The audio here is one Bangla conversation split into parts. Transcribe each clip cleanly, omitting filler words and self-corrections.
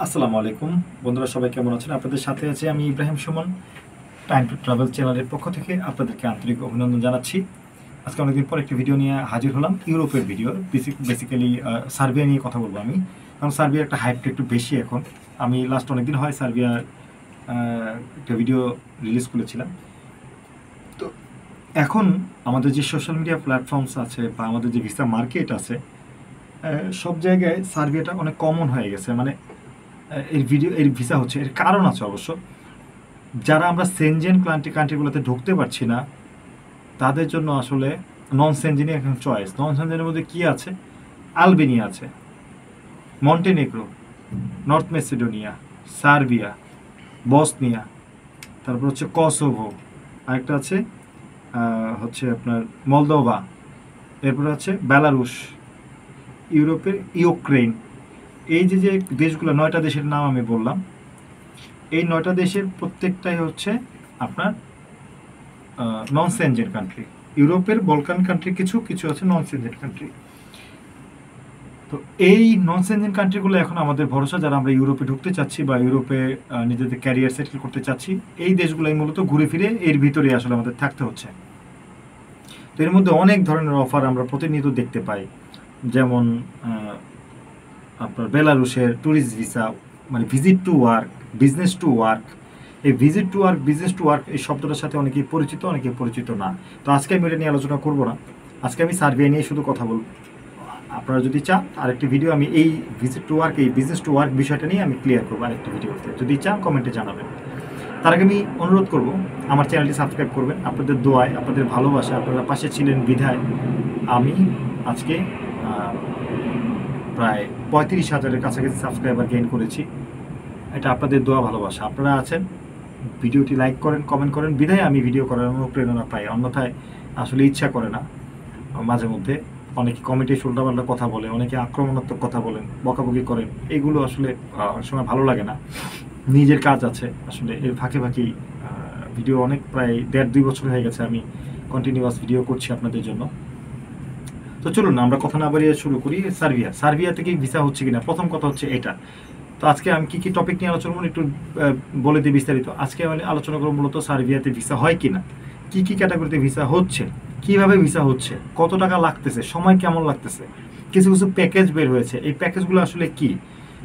আসসালামু আলাইকুম বন্ধুরা, সবাই কেমন আছেন? আপনাদের সাথে আছে আমি Ibrahim Suman. Time to travel চ্যানেলের পক্ষ থেকে আপনাদেরকে আন্তরিক অভিনন্দন জানাচ্ছি। আজকে অনেকদিন পর একটি ভিডিও নিয়ে হাজির হলাম, ইউরোপের ভিডিও। বেসিক্যালি সার্বিয়া নিয়ে কথা বলবো আমি, কারণ সার্বিয়ার একটা হাইপটা একটু বেশি এখন। আমি লাস্ট অনেকদিন হয় সার্বিয়ার একটা ভিডিও রিলিজ করেছিলাম। তো এখন আমাদের যে সোশ্যাল মিডিয়া প্ল্যাটফর্মস আছে বা আমাদের যে ভিসা মার্কেট আছে, সব জায়গায় সার্বিয়াটা অনেক কমন হয়ে গেছে। মানে এর ভিসা হচ্ছে, এর কারণ আছে অবশ্য। যারা আমরা সেনজেন কান্ট্রিগুলোতে ঢুকতে পারছি না, তাদের জন্য আসলে নন সেনজেনই এখন চয়েস। নন সেনজেনের মধ্যে কি আছে? আলবেনিয়া আছে, Montenegro, north Macedonia, Serbia, Bosnia, তারপর হচ্ছে কসোভো, আরেকটা আছে হচ্ছে আপনার মলদোভা, এরপরে আছে বেলারুশ, ইউরোপের ইউক্রেন। এই যে যে দেশগুলো, 9টা দেশের নাম আমি বললাম, এই 9টা দেশের প্রত্যেকটাই হচ্ছে আপনার নন সেনজেন কান্ট্রি। ইউরোপের বলকান কান্ট্রি কিছু কিছু আছে নন সেনজেন কান্ট্রি। তো এই নন সেনজেন কান্ট্রিগুলো এখন আমাদের ভরসা, যারা আমরা ইউরোপে ঢুকতে চাচ্ছি বা ইউরোপে নিজেদের ক্যারিয়ার সেটেল করতে চাচ্ছি। এই দেশগুলোই মূলত ঘুরে ফিরে এর ভিতরে আসলে আমাদের থাকতে হচ্ছে। তো এর মধ্যে অনেক ধরনের অফার আমরা প্রতিনিয়ত দেখতে পাই। যেমন আপনার বেলারুশের ট্যুরিস্ট ভিসা, মানে visit to work, business to work. এই visit to work, business to work, এই শব্দটার সাথে অনেকেই পরিচিত, অনেকেই পরিচিত না। তো আজকে আমি এটা নিয়ে আলোচনা করব না। আজকে আমি সার্বিয়া নিয়ে শুধু কথা বলব। আপনারা যদি চান আরেকটি ভিডিও আমি এই ভিজিট টু ওয়ার্ক, এই বিজনেস টু ওয়ার্ক বিষয়টা নিয়ে আমি ক্লিয়ার করবো আরেকটি ভিডিওতে। যদি চান কমেন্টে জানাবেন। তার আগে আমি অনুরোধ করব, আমার চ্যানেলটি সাবস্ক্রাইব করবেন। আপনাদের দোয়ায়, আপনাদের ভালোবাসা, আপনারা পাশে ছিলেন বিধায় আমি আজকে প্রায় 35,000-এর কাছাকাছি সাবস্ক্রাইবার গেইন করেছি। এটা আপনাদের দোয়া, ভালোবাসা। আপনারা আছেন, ভিডিওটি লাইক করেন, কমেন্ট করেন, বিধায় আমি ভিডিও করার অনুপ্রেরণা পাই। অন্যথায় আসলে ইচ্ছা করে না। মাঝে মধ্যে অনেকে কমেন্টে উল্টাপাল্টা কথা বলে, অনেকে আক্রমণাত্মক কথা বলেন, বকাবকি করেন। এইগুলো আসলে অনেক সময় ভালো লাগে না। নিজের কাজ আছে আসলে, এর ফাঁকে ফাঁকি ভিডিও অনেক, প্রায় 1.5-2 বছর হয়ে গেছে আমি কন্টিনিউয়াস ভিডিও করছি আপনাদের জন্য। তো চলুন আমরা কথা না বাড়িয়ে শুরু করি। সার্বিয়া থেকে ভিসা হচ্ছে কিনা, প্রথম কথা হচ্ছে এটা। তো আজকে আমি কি কি টপিক নিয়ে আলোচনা করবো একটু বলে দিই বিস্তারিত। আজকে আমি আলোচনা করবো মূলত সার্বিয়াতে ভিসা হয় কিনা, কি কি ক্যাটাগরিতে ভিসা হচ্ছে, কিভাবে ভিসা হচ্ছে, কত টাকা লাগতেছে, সময় কেমন লাগতেছে। কিছু কিছু প্যাকেজ বের হয়েছে, এই প্যাকেজগুলো আসলে কি,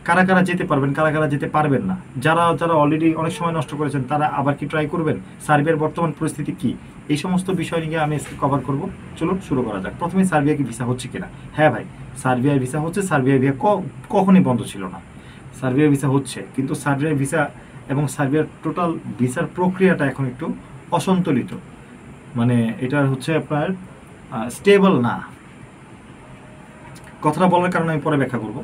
কারা কারা যেতে পারবেন, কারা কারা যেতে পারবেন না, যারা যারা অলরেডি অনেক সময় নষ্ট করেছেন তারা আবার কি ট্রাই করবেন, সার্বিয়ার বর্তমান পরিস্থিতি কি, এই সমস্ত বিষয় নিয়ে আমি কভার করব। চলুন শুরু করা যাক। প্রথমে সার্বিয়া কি ভিসা হচ্ছে কিনা। হ্যাঁ ভাই, সার্বিয়ার ভিসা হচ্ছে। সার্বিয়ার ভিসা কখনই বন্ধ ছিল না। সার্বিয়ার ভিসা হচ্ছে, কিন্তু সার্বিয়ার ভিসা এবং সার্বিয়ার টোটাল ভিসার প্রক্রিয়াটা এখন একটু অসন্তুলিত। মানে এটা হচ্ছে আপনার স্টেবল না। কথাটা বলার কারণে আমি পরে ব্যাখ্যা করব।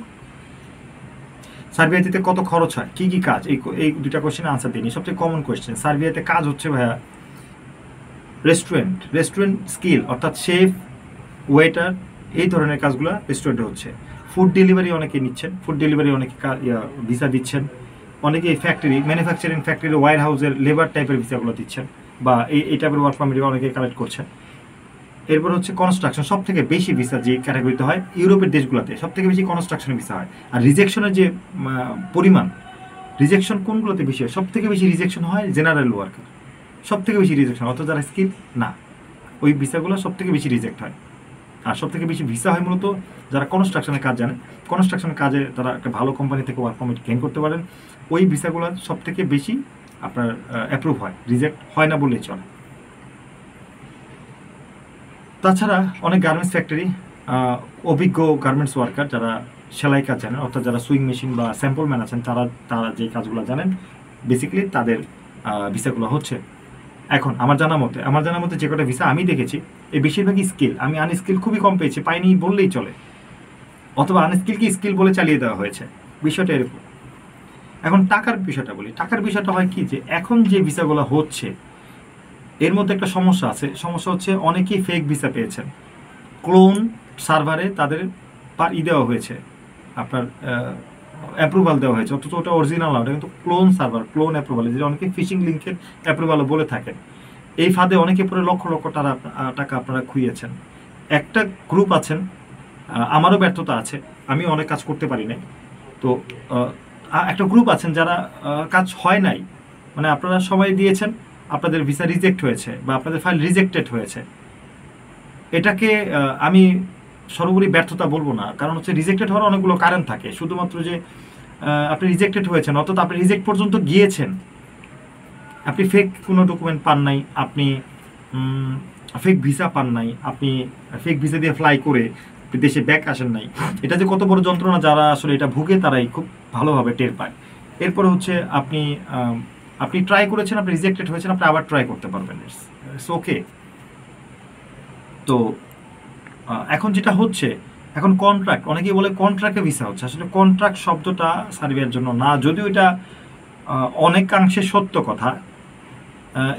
সার্বিয়াতে কত খরচ হয়, কি কি কাজ, এই দুটা কোয়েশ্চেন আনসার দিইনি। সবচেয়ে কমন কোয়েশ্চেন, সার্বিয়াতে কাজ হচ্ছে ভাইয়া রেস্টুরেন্ট স্কিল, অর্থাৎ শেফ, ওয়েটার, এই ধরনের কাজগুলো রেস্টুরেন্টে হচ্ছে। ফুড ডেলিভারি অনেকে নিচ্ছেন, ফুড ডেলিভারি অনেকে ভিসা দিচ্ছেন। অনেকে ফ্যাক্টরি, ম্যানুফ্যাকচারিং ফ্যাক্টরি, ওয়ার হাউসের লেবার টাইপের ভিসাগুলো দিচ্ছেন, বা এই টাইপের ওয়ার্ক পারমিট অনেকে কালেক্ট করছেন। এরপর হচ্ছে কনস্ট্রাকশন, সব থেকে বেশি ভিসা যে ক্যাটাগরিতে হয় ইউরোপের দেশগুলোতে সব থেকে বেশি কনস্ট্রাকশনের ভিসা হয়। আর রিজেকশনের যে পরিমাণ, রিজেকশন কোনগুলোতে বেশি হয়? সব থেকে বেশি রিজেকশন হয় জেনারেল ওয়ার্কার, সব থেকে বেশি রিজেকশন। অত যারা স্কিল না, ওই ভিসাগুলো সব থেকে বেশি রিজেক্ট হয়। আর সব থেকে বেশি ভিসা হয় মূলত যারা কনস্ট্রাকশনের কাজ জানেন, কনস্ট্রাকশনের কাজে তারা একটা ভালো কোম্পানি থেকে ওয়ার্ক পারমিট গেইন করতে পারেন। ওই ভিসাগুলো সব থেকে বেশি আপনার অ্যাপ্রুভ হয়, রিজেক্ট হয় না বললেই চলে। তাছাড়া অনেক গার্মেন্টস ফ্যাক্টরি, অভিজ্ঞ গার্মেন্টস ওয়ার্কার যারা সেলাই কাজ জানেন, অর্থাৎ যারা সুইং মেশিন বা স্যাম্পল ম্যান আছেন, তারা যে কাজগুলো জানেন বেসিক্যালি তাদের ভিসাগুলো হচ্ছে। এখন আমার জানা মতে যে কটা ভিসা আমি দেখেছি, এই বেশিরভাগই স্কিল। আমি আনস্কিল খুবই কম পেয়েছি, পাইনি বললেই চলে, অথবা আনস্কিলকে স্কিল বলে চালিয়ে দেওয়া হয়েছে। বিষয়টা এরকম। এখন টাকার বিষয়টা বলি। টাকার বিষয়টা হয় কি, যে এখন যে ভিসাগুলো হচ্ছে এর মধ্যে একটা সমস্যা আছে। সমস্যা হচ্ছে অনেকেই ফেক ভিসা পেয়েছেন, ক্লোন সার্ভারে তাদের দেওয়া হয়েছে, আপনার অ্যাপ্রুভাল দেওয়া হয়েছে, অথচ ওটা অরিজিনাল না, ওটা কিন্তু ক্লোন সার্ভার, ক্লোন অ্যাপ্রুভাল, যেটা অনেকে ফিশিং লিঙ্কের অ্যাপ্রুভালও বলে থাকেন। এই ফাঁদে অনেকে পরে লক্ষ লক্ষ টাকা আপনারা খুইয়েছেন। একটা গ্রুপ আছেন, আমারও ব্যর্থতা আছে, আমি অনেক কাজ করতে পারি নাই। তো একটা গ্রুপ আছেন যারা কাজ হয় নাই, মানে আপনারা সবাই দিয়েছেন, আপনাদের ভিসা রিজেক্ট হয়েছে বা আপনাদের ফাইল রিজেক্টেড হয়েছে। এটাকে আমি সর্বোপরি ব্যর্থতা বলবো না, কারণ হচ্ছে রিজেক্টেড হওয়ার অনেকগুলো কারণ থাকে। শুধুমাত্র যে আপনি রিজেক্টেড হয়েছেন অর্থাৎ আপনি রিজেক্ট পর্যন্ত গিয়েছেন, আপনি ফেক কোনো ডকুমেন্ট পান নাই, আপনি ফেক ভিসা পান নাই, আপনি ফেক ভিসা দিয়ে ফ্লাই করে দেশে ব্যাক আসেন নাই, এটা যে কত বড় যন্ত্রণা যারা আসলে এটা ভুগে তারাই খুব ভালোভাবে টের পায়। এরপরে হচ্ছে আপনি ট্রাই করেছেন, আপনি রিজেক্টেড হয়েছেন, আপনি আবার ট্রাই করতে পারবেন, ইটস ওকে। তো এখন যেটা হচ্ছে, এখন কন্ট্রাক্ট, অনেকেই বলে কন্ট্রাক্টে ভিসা হচ্ছে, আসলে কন্ট্রাক্ট শব্দটা সার্বিয়ার জন্য না, যদিও এটা অনেকাংশে সত্য কথা।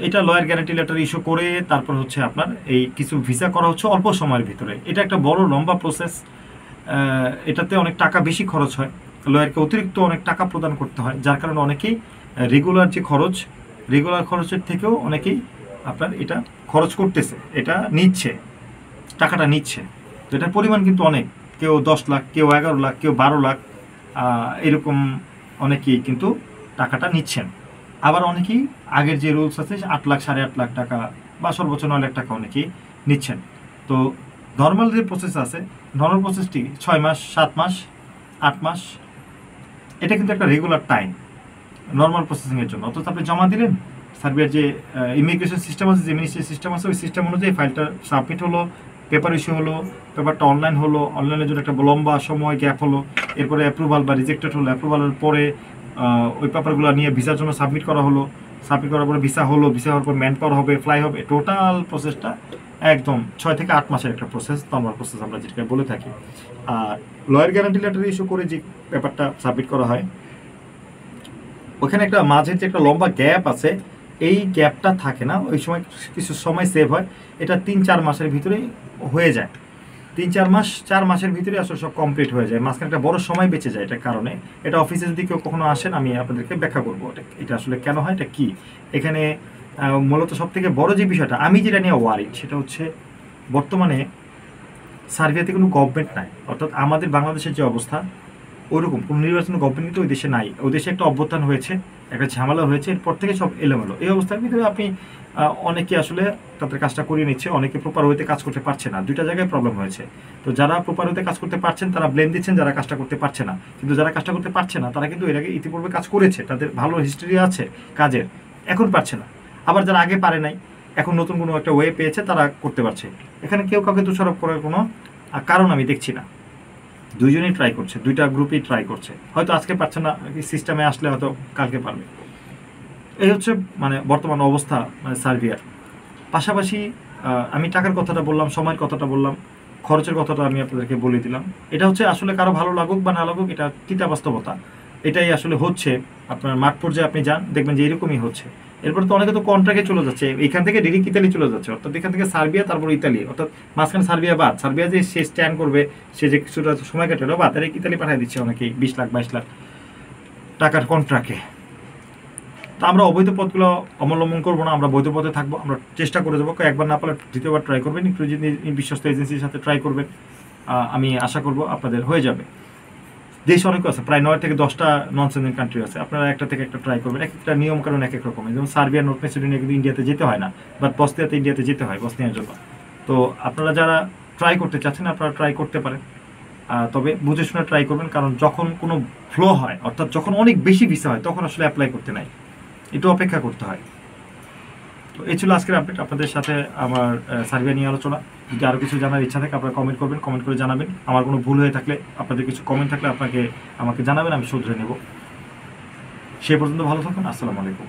এটা লয়ার গ্যারান্টি লেটার ইস্যু করে তারপর হচ্ছে আপনার এই কিছু ভিসা করা হচ্ছে অল্প সময়ের ভিতরে। এটা একটা বড় লম্বা প্রসেস, এটাতে অনেক টাকা বেশি খরচ হয়, লয়ারকে অতিরিক্ত অনেক টাকা প্রদান করতে হয়, যার কারণে অনেকেই রেগুলার যে খরচ, রেগুলার খরচের থেকেও অনেকেই আপনার এটা খরচ করতেছে, এটা নিচ্ছে, টাকাটা নিচ্ছে। তো এটার পরিমাণ কিন্তু অনেক, কেউ 10 লাখ, কেউ 11 লাখ, কেউ 12 লাখ, এরকম অনেকেই কিন্তু টাকাটা নিচ্ছেন। আবার অনেকেই আগের যে রুলস আছে 8 লাখ, 8.5 লাখ টাকা বা সর্বোচ্চ 9 লাখ টাকা অনেকেই নিচ্ছেন। তো নর্মাল যে প্রসেস আছে, নর্মাল প্রসেসটি 6 মাস, 7 মাস, 8 মাস, এটা কিন্তু একটা রেগুলার টাইম নর্মাল প্রসেসিংয়ের জন্য। অর্থাৎ আপনি জমা দিলেন, সার্বিয়ার যে ইমিগ্রেশন সিস্টেম আছে, যে মিনিস্ট্রি সিস্টেম আছে, ওই সিস্টেম অনুযায়ী ফাইলটা সাবমিট হলো, পেপার ইস্যু হলো, পেপারটা অনলাইন হলো, অনলাইনের জন্য একটা লম্বা সময় গ্যাপ হলো, এরপরে অ্যাপ্রুভাল বা রিজেক্টেড হলো, অ্যাপ্রুভালের পরে ওই পেপারগুলো নিয়ে ভিসার জন্য সাবমিট করা হলো, সাবমিট করার পরে ভিসা হলো, ভিসা হওয়ার পর ম্যান পাওয়ার হবে, ফ্লাই হবে, টোটাল প্রসেসটা একদম 6 থেকে 8 মাসের একটা প্রসেস, নর্মাল প্রসেস আমরা যেটাকে বলে থাকি। আর লয়ার গ্যারান্টি লেটার ইস্যু করে যে পেপারটা সাবমিট করা হয়, ওখানে একটা মাঝের যে একটা লম্বা গ্যাপ আছে, এই গ্যাপটা থাকে না, ওই সময় কিছু সময় সেভ হয়। এটা 3-4 মাসের ভিতরেই হয়ে যায়, 3-4 মাস, 4 মাসের ভিতরে আসলে সব কমপ্লিট হয়ে যায়, মাঝখানে একটা বড় সময় বেঁচে যায়। এটার কারণে এটা অফিসে যদি কেউ কখনো আসেন, আমি আপনাদেরকে ব্যাখ্যা করবো এটা আসলে কেন হয়, এটা কী। এখানে মূলত সব থেকে বড় যে বিষয়টা আমি যেটা নিয়ে ওয়ারি, সেটা হচ্ছে বর্তমানে সার্বিয়াতে কোনো গভর্নমেন্ট নাই, অর্থাৎ আমাদের বাংলাদেশের যে অবস্থা ওইরকম কোনো নির্বাচন গভর্নমেন্ট কিন্তু ওই দেশে নাই। ওই দেশে একটা অভ্যুত্থান হয়েছে, একটা ঝামেলা হয়েছে, এরপর থেকে সব এলোমেলো। এই অবস্থার ভিতরে আপনি অনেকে আসলে তাদের কাজটা করিয়ে নিচ্ছে, অনেকে প্রপার ওয়েতে কাজ করতে পারছে না, দুইটা জায়গায় প্রবলেম হয়েছে। তো যারা প্রপার ওয়েতে কাজ করতে পারছেন তারা ব্লেম দিচ্ছেন যারা কাজটা করতে পারছে না, কিন্তু যারা কাজটা করতে পারছে না তারা কিন্তু এর আগে ইতিপূর্বে কাজ করেছে, তাদের ভালো হিস্ট্রি আছে কাজের, এখন পারছে না। আবার যারা আগে পারে নাই, এখন নতুন কোনো একটা ওয়ে পেয়েছে, তারা করতে পারছে। এখানে কেউ কাউকে দোষারোপ করার কোনো কারণ আমি দেখছি না। দুইজনেই ট্রাই করছে, দুইটা গ্রুপই ট্রাই করছে, হয়তো আজকে পারছে না, সিস্টেমে আসলে হয়তো কালকে পারবে। এই হচ্ছে মানে বর্তমান অবস্থা মানে সার্বিয়ার। পাশাপাশি আমি টাকার কথাটা বললাম, সময়ের কথাটা বললাম, খরচের কথাটা আমি আপনাদেরকে বলে দিলাম। এটা হচ্ছে আসলে কারো ভালো লাগুক বা না লাগুক, এটা তিতা বাস্তবতা, এটাই আসলে হচ্ছে। আপনার মাঠ পর্যায়ে আপনি যান, দেখবেন যে এরকমই হচ্ছে। এরপরে তো অনেকে তো কন্ট্রাক্টে চলে যাচ্ছে, এখান থেকে ডিরেক্ট ইতালি চলে যাচ্ছে, অর্থাৎ এখান থেকে সার্বিয়া, তারপর ইতালি, অর্থাৎ মাঝখানে সার্বিয়া বাদ, সার্বিয়া যে সে স্ট্যান্ড করবে, সে যে কিছুটা সময় কাটালো বাদ, তার ইতালি পাঠিয়ে দিচ্ছে অনেকেই 20 লাখ 22 লাখ টাকার কন্ট্রাক্টে। তা আমরা অবৈধ পথগুলো অবলম্বন করবো না, আমরা বৈধ পথে থাকবো, আমরা চেষ্টা করে যাবো। একবার না পারলে দ্বিতীয়বার ট্রাই করবেন, একটু যদি বিশ্বস্ত এজেন্সির সাথে ট্রাই করবেন, আমি আশা করবো আপনাদের হয়ে যাবে। দেশ অনেক আছে, প্রায় 9 থেকে 10টা নন সেনজেন কান্ট্রি আছে, আপনারা একটা থেকে একটা ট্রাই করবেন। এক একটা নিয়ম কারণ এক এক রকম, যেমন সার্বিয়া, নর্থ ম্যাসেডোনিয়া কিন্তু ইন্ডিয়াতে যেতে হয় না, বাট বসনিয়াতে ইন্ডিয়াতে যেতে হয় বসনিয়ার জন্য। তো আপনারা যারা ট্রাই করতে চাচ্ছেন আপনারা ট্রাই করতে পারেন, তবে বুঝে শুনে ট্রাই করবেন, কারণ যখন কোনো ফ্লো হয়, অর্থাৎ যখন অনেক বেশি ভিসা হয়, তখন আসলে অ্যাপ্লাই করতে নাই, একটু অপেক্ষা করতে হয়। তো এই ছিল আজকের আপডেট, আপনাদের সাথে আমার সার্বিয়া নিয়ে আলোচনা। যদি আরও কিছু জানার ইচ্ছা থাকে আপনারা কমেন্ট করবেন, কমেন্ট করে জানাবেন। আমার কোনো ভুল হয়ে থাকলে, আপনাদের কিছু কমেন্ট থাকলে আমাকে জানাবেন, আমি শুধরে নেব। সে পর্যন্ত ভালো থাকুন, আসসালামু আলাইকুম।